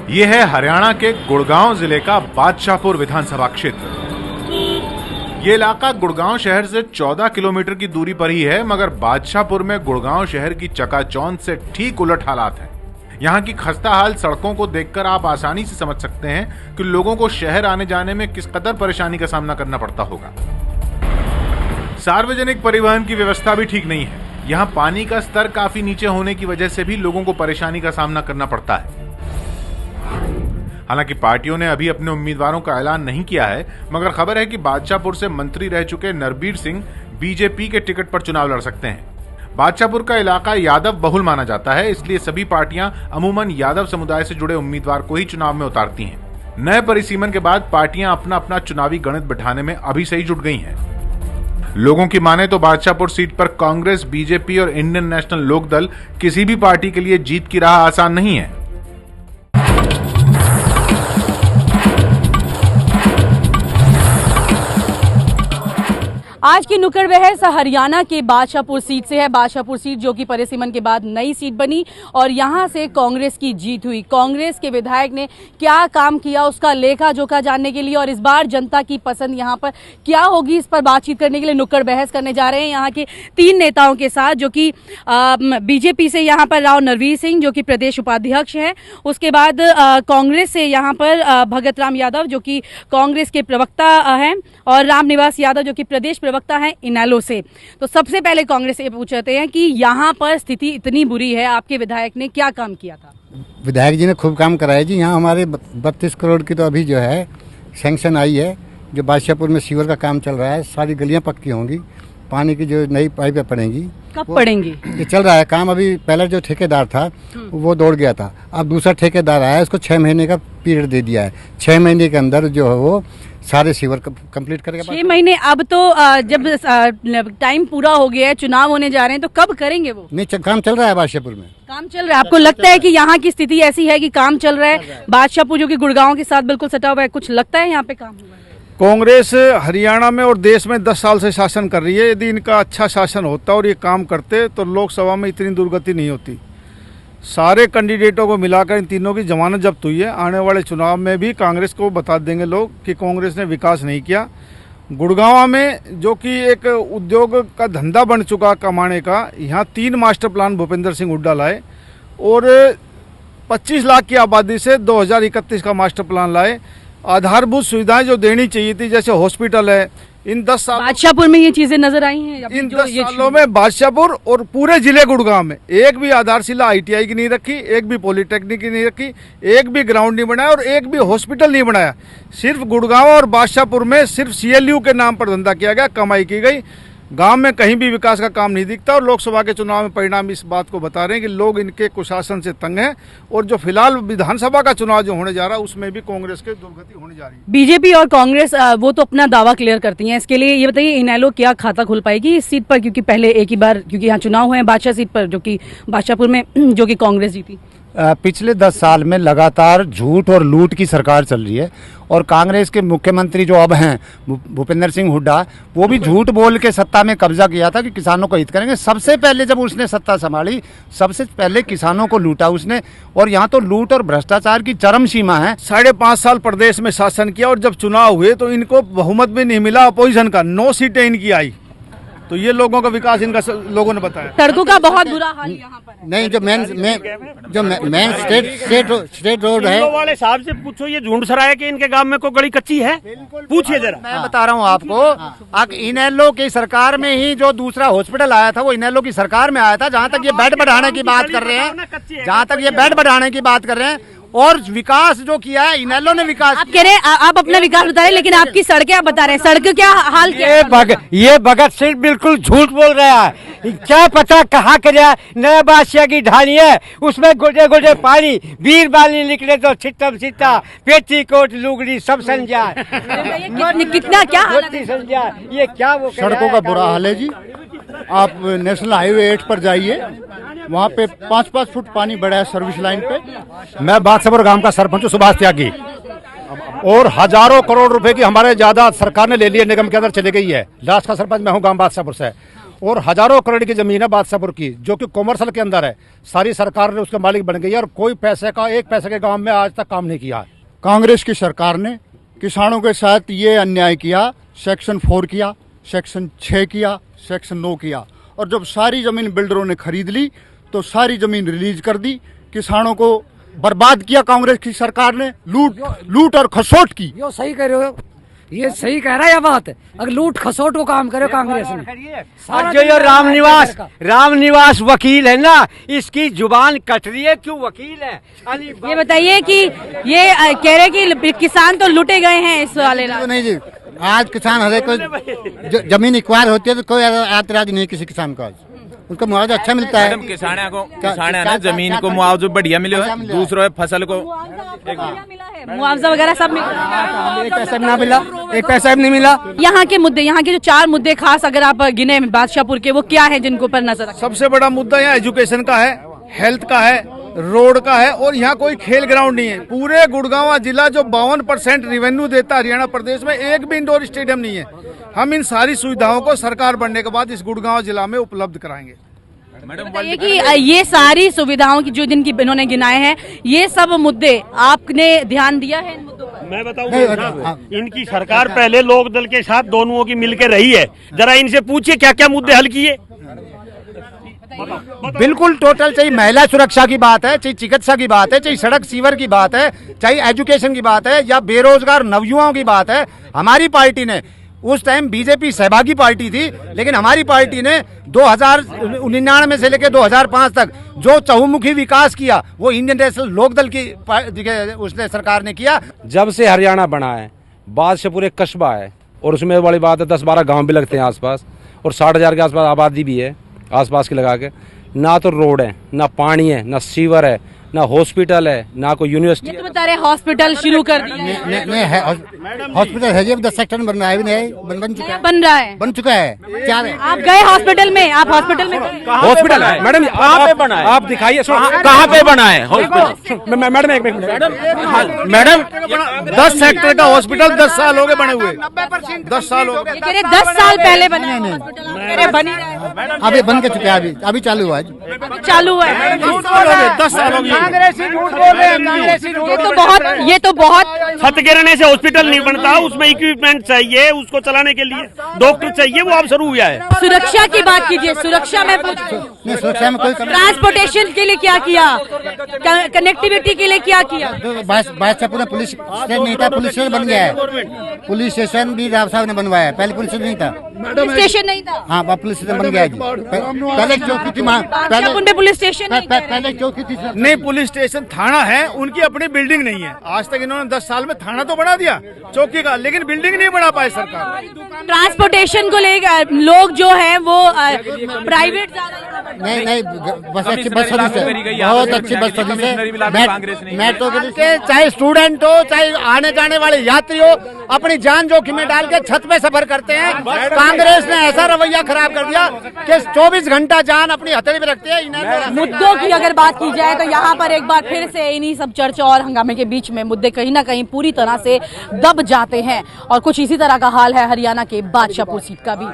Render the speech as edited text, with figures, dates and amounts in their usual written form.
ये है हरियाणा के गुड़गांव जिले का बादशाहपुर विधानसभा क्षेत्र। ये इलाका गुड़गांव शहर से 14 किलोमीटर की दूरी पर ही है, मगर बादशाहपुर में गुड़गांव शहर की चकाचौंध से ठीक उलट हालात हैं। यहाँ की खस्ता हाल सड़कों को देखकर आप आसानी से समझ सकते हैं कि लोगों को शहर आने जाने में किस कदर परेशानी का सामना करना पड़ता होगा। सार्वजनिक परिवहन की व्यवस्था भी ठीक नहीं है। यहाँ पानी का स्तर काफी नीचे होने की वजह से भी लोगों को परेशानी का सामना करना पड़ता है। हालांकि पार्टियों ने अभी अपने उम्मीदवारों का ऐलान नहीं किया है, मगर खबर है कि बादशाहपुर से मंत्री रह चुके नरबीर सिंह बीजेपी के टिकट पर चुनाव लड़ सकते हैं। बादशाहपुर का इलाका यादव बहुल माना जाता है, इसलिए सभी पार्टियां अमूमन यादव समुदाय से जुड़े उम्मीदवार को ही चुनाव में उतारती हैं। नए परिसीमन के बाद पार्टियां अपना अपना चुनावी गणित बिठाने में अभी से ही जुट गई हैं। लोगों की माने तो बादशाहपुर सीट पर कांग्रेस, बीजेपी और इंडियन नेशनल लोकदल किसी भी पार्टी के लिए जीत की राह आसान नहीं है। आज की नुक्कड़ बहस हरियाणा के बादशाहपुर सीट से है। बादशाहपुर सीट जो कि परिसीमन के बाद नई सीट बनी और यहां से कांग्रेस की जीत हुई। कांग्रेस के विधायक ने क्या काम किया उसका लेखा जोखा जानने के लिए और इस बार जनता की पसंद यहां पर क्या होगी, इस पर बातचीत करने के लिए नुक्कड़ बहस करने जा रहे हैं यहाँ के 3 नेताओं के साथ, जो कि बीजेपी से यहाँ पर राव नरवीर सिंह जो कि प्रदेश उपाध्यक्ष हैं, उसके बाद कांग्रेस से यहाँ पर भगत राम यादव जो कि कांग्रेस के प्रवक्ता हैं और रामनिवास यादव जो कि प्रदेश प्रवक्ता है इनेलो से। तो सबसे पहले कांग्रेस से पूछते हैं कि यहाँ पर स्थिति इतनी बुरी है, आपके विधायक ने क्या काम किया था? विधायक जी ने खूब काम कराया जी। यहाँ हमारे 32 करोड़ की तो अभी जो है सैंक्शन आई है। जो बादशाहपुर में सीवर का काम चल रहा है, सारी गलियां पक्की होंगी, पानी की जो नई पाइपें पड़ेंगी। कब पड़ेंगी? ये चल रहा है काम। अभी पहला जो ठेकेदार था वो दौड़ गया था, अब दूसरा ठेकेदार आया, उसको 6 महीने का पीरियड दे दिया है। 6 महीने के अंदर जो है वो सारे सीवर कंप्लीट करेगा। 6 महीने? अब तो जब टाइम पूरा हो गया है, चुनाव होने जा रहे हैं, तो कब करेंगे वो? नहीं, काम चल रहा है बादशाहपुर में, काम चल रहा है। आपको लगता है कि यहाँ की स्थिति ऐसी है कि काम चल रहा है? बादशाहपुर जो कि गुड़गांव के साथ बिल्कुल सटा हुआ है, कुछ लगता है यहाँ पे काम हुआ है? कांग्रेस हरियाणा में और देश में 10 साल से शासन कर रही है। यदि इनका अच्छा शासन होता और ये काम करते तो लोकसभा में इतनी दुर्गति नहीं होती। सारे कैंडिडेटों को मिलाकर इन तीनों की जमानत जब्त हुई है। आने वाले चुनाव में भी कांग्रेस को बता देंगे लोग कि कांग्रेस ने विकास नहीं किया। गुड़गांव में जो कि एक उद्योग का धंधा बन चुका कमाने का, यहाँ 3 मास्टर प्लान भूपेंद्र सिंह हुड्डा लाए और 25 लाख की आबादी से 2031 का मास्टर प्लान लाए। आधारभूत सुविधाएं जो देनी चाहिए थी, जैसे हॉस्पिटल है, इन 10 साल बादशाहपुर में ये चीजें नजर आई हैं? इन 10 सालों में बादशाहपुर और पूरे जिले गुड़गांव में एक भी आधारशिला ITI की नहीं रखी, एक भी पॉलिटेक्निक की नहीं रखी, एक भी ग्राउंड नहीं बनाया और एक भी हॉस्पिटल नहीं बनाया। सिर्फ गुड़गांव और बादशाहपुर में सिर्फ CLU के नाम पर धंधा किया गया, कमाई की गई। गांव में कहीं भी विकास का काम नहीं दिखता और लोकसभा के चुनाव में परिणाम इस बात को बता रहे हैं कि लोग इनके कुशासन से तंग हैं। और जो फिलहाल विधानसभा का चुनाव जो होने जा रहा है उसमें भी कांग्रेस की दुर्गति होने जा रही है। बीजेपी और कांग्रेस वो तो अपना दावा क्लियर करती हैं। इसके लिए ये बताइए, इनेलो क्या खाता खोल पाएगी इस सीट पर? क्योंकि पहले एक ही बार, क्योंकि यहाँ चुनाव हुए हैं बादशाह सीट पर जो कि बादशाहपुर में, जो कि कांग्रेस जीती। पिछले 10 साल में लगातार झूठ और लूट की सरकार चल रही है और कांग्रेस के मुख्यमंत्री जो अब हैं भूपेंद्र सिंह हुड्डा, वो भी झूठ बोल के सत्ता में कब्जा किया था कि किसानों को हित करेंगे। सबसे पहले जब उसने सत्ता संभाली, सबसे पहले किसानों को लूटा उसने और यहाँ तो लूट और भ्रष्टाचार की चरम सीमा है। 5.5 साल प्रदेश में शासन किया और जब चुनाव हुए तो इनको बहुमत भी नहीं मिला, अपोजिशन का 9 सीटें इनकी आई। तो ये लोगों का विकास इनका लोगों ने बताया। सड़कों का बहुत बुरा हाल यहाँ पर है। नहीं, जो मेन स्टेट रोड है वाले साहब से पूछो, ये झूठ सराय के इनके गांव में कोई गली कच्ची है? पूछिए जरा। मैं बता रहा हूँ आपको, इनेलो की सरकार में ही जो दूसरा हॉस्पिटल आया था वो इनेलो की सरकार में आया था। जहाँ तक ये बेड बढ़ाने की बात कर रहे हैं, जहाँ तक ये बेड बढ़ाने की बात कर रहे हैं, और विकास जो किया है इनेलो ने विकास। आप कह रहे हैं आप अपना विकास बता रहे हैं, लेकिन आपकी सड़कें आप बता रहे हैं, सड़क क्या हाल क्या है? ये भगत सिंह बिल्कुल झूठ बोल रहा है। क्या पता कहाँ के नया बादशाह की ढाणी है, उसमें गुडे गुडे पानी, वीर बाली निकले तो छिट्टम छिट्टा, पेटीकोट लुगड़ी सब संजाए। कितना क्या संजाए, ये क्या वो सड़कों का बुरा हाल है जी। आप नेशनल हाईवे 8 पर जाइए, वहाँ पे 5-5 फुट पानी बढ़ा है सर्विस लाइन पे। मैं बादशाहपुर गांव का सरपंच हूं, सुभाष त्यागी, और हजारों करोड़ रुपए की हमारे ज्यादा सरकार ने ले लिए, निगम के अंदर चली गई है। लास्ट का सरपंच मैं हूं गांव बादशाहपुर से। और हजारों करोड़ की जमीन है बादशाहपुर की, जो कि कॉमर्शियल के अंदर है। सारी सरकार ने उसके मालिक बन गई है और कोई पैसे का एक पैसे के गांव में आज तक काम नहीं किया है। कांग्रेस की सरकार ने किसानों के साथ ये अन्याय किया, सेक्शन 4 किया, सेक्शन 6 किया, सेक्शन 9 किया, और जब सारी जमीन बिल्डरों ने खरीद ली तो सारी जमीन रिलीज कर दी, किसानों को बर्बाद किया कांग्रेस की सरकार ने, लूट और खसोट की। यो सही कह रहे हो, ये सही कह रहा है ये बात। अगर लूट खसोट को काम करे कांग्रेस ने। और जो ये रामनिवास वकील है ना, इसकी जुबान कट रही है, क्यों वकील है? ये बताइए कि ये कह रहे कि किसान तो लुटे गए हैं इस वाले तो नहीं जी, आज किसान हर एक जमीन एक्वायर होती है तो कोई ऐतराज नहीं किसी किसान को, आज उसका मुआवजा अच्छा मिलता है। किसान है ना, जमीन को मुआवजा बढ़िया मिले है, दूसरों फसल को मुआवजा वगैरह सब एक पैसा भी ना मिला, एक पैसा भी नहीं मिला। यहाँ के मुद्दे, यहाँ के जो 4 मुद्दे खास अगर आप गिने बादशाहपुर के, वो क्या है जिनको ऊपर नजर रखें? सबसे बड़ा मुद्दा यहाँ एजुकेशन का है, हेल्थ का है, रोड का है, और यहाँ कोई खेल ग्राउंड नहीं है। पूरे गुड़गांव जिला जो 52% रेवेन्यू देता है हरियाणा प्रदेश में, एक भी इंडोर स्टेडियम नहीं है। हम इन सारी सुविधाओं को सरकार बनने के बाद इस गुड़गांव जिला में उपलब्ध कराएंगे। बताइए कि ये सारी सुविधाओं की जो जिनकी इन्होंने गिनाए हैं, ये सब मुद्दे आपने ध्यान दिया है इन मुद्दों पर? मैं बताऊं, इनकी सरकार पहले लोक दल के साथ दोनों की मिलकर रही है, जरा इनसे पूछिए क्या क्या मुद्दे हल किए। बिल्कुल टोटल, चाहे महिला सुरक्षा की बात है, चाहे चिकित्सा की बात है, चाहे सड़क सीवर की बात है, चाहे एजुकेशन की बात है, या बेरोजगार नवयुवाओं की बात है। हमारी पार्टी ने, उस टाइम बीजेपी सहभागी पार्टी थी, लेकिन हमारी पार्टी ने 2099 से लेकर 2005 तक जो चहुमुखी विकास किया वो इंडियन नेशनल लोकदल की उसने सरकार ने किया। जब से हरियाणा बना है, बादशाहपुर एक कस्बा है, और उसमें वाली बात है 10-12 गांव भी लगते हैं आसपास, और 60,000 के आसपास आबादी भी है आसपास की लगा के। ना तो रोड है, ना पानी है, ना सीवर है, ना हॉस्पिटल है, ना कोई यूनिवर्सिटी। ये तो बता रहे हॉस्पिटल शुरू कर दिया है। हॉस्पिटल है जी, 10 सेक्टर में बन रहा है, नहीं बन चुका है, बन चुका है। क्या है? आप गए हॉस्पिटल में? आप हॉस्पिटल में हॉस्पिटल है मैडम, कहाँ पे बना है? आप दिखाइए, कहाँ पे बना है हॉस्पिटल? मैडम एक मिनट मैडम, 10 सेक्टर का हॉस्पिटल 10 साल हो गए बने हुए, 10 साल हो गए। 10 साल पहले बने हॉस्पिटल, बन ही रहा है। अभी बन के चुका है, अभी चालू हुआ है, चालू है। 10 साल हो गए। कांग्रेसी झूठ बोल रहे हैं, कांग्रेसी ये तो बहुत छत गिरने से हॉस्पिटल नहीं बनता, उसमें इक्विपमेंट चाहिए, उसको चलाने के लिए डॉक्टर चाहिए, वो अब शुरू हुआ है। सुरक्षा की बात कीजिए, सुरक्षा में पूछ, सुरक्षा में कोई ट्रांसपोर्टेशन के लिए क्या किया, कनेक्टिविटी के लिए क्या किया? बादशाहपुर में पुलिस स्टेशन नहीं था, पुलिस स्टेशन बन गया है। पुलिस स्टेशन भी राव साहब ने बनवाया है, पहले पुलिस स्टेशन नहीं था। स्टेशन नहीं था? हाँ, पुलिस स्टेशन बन गया है। पहले चौकी थी, पहले पुलिस स्टेशन पहले चौकी थी। नहीं, पुलिस स्टेशन थाना है, उनकी अपनी बिल्डिंग नहीं है। आज तक इन्होंने 10 साल में थाना तो बना दिया चौकी का, लेकिन बिल्डिंग नहीं बना पाए सरकार। ट्रांसपोर्टेशन को लेकर लोग जो है वो प्राइवेट नहीं, बस अच्छी बस सर्विस है, बहुत अच्छी बस सर्विस है। मेट्रो के चाहे स्टूडेंट हो, चाहे आने जाने वाले यात्री हो, अपनी जान जोखिम में डाल के छत पे सफर करते हैं। कांग्रेस ने ऐसा रवैया खराब कर दिया कि 24 घंटा जान अपनी हथेली में रखते हैं। मुद्दों की अगर बात की जाए तो यहाँ पर एक बार फिर से इन्हीं सब चर्चा और हंगामे के बीच में मुद्दे कहीं ना कहीं पूरी तरह से दब जाते हैं, और कुछ इसी तरह का हाल है हरियाणा के बादशाहपुर सीट का भी।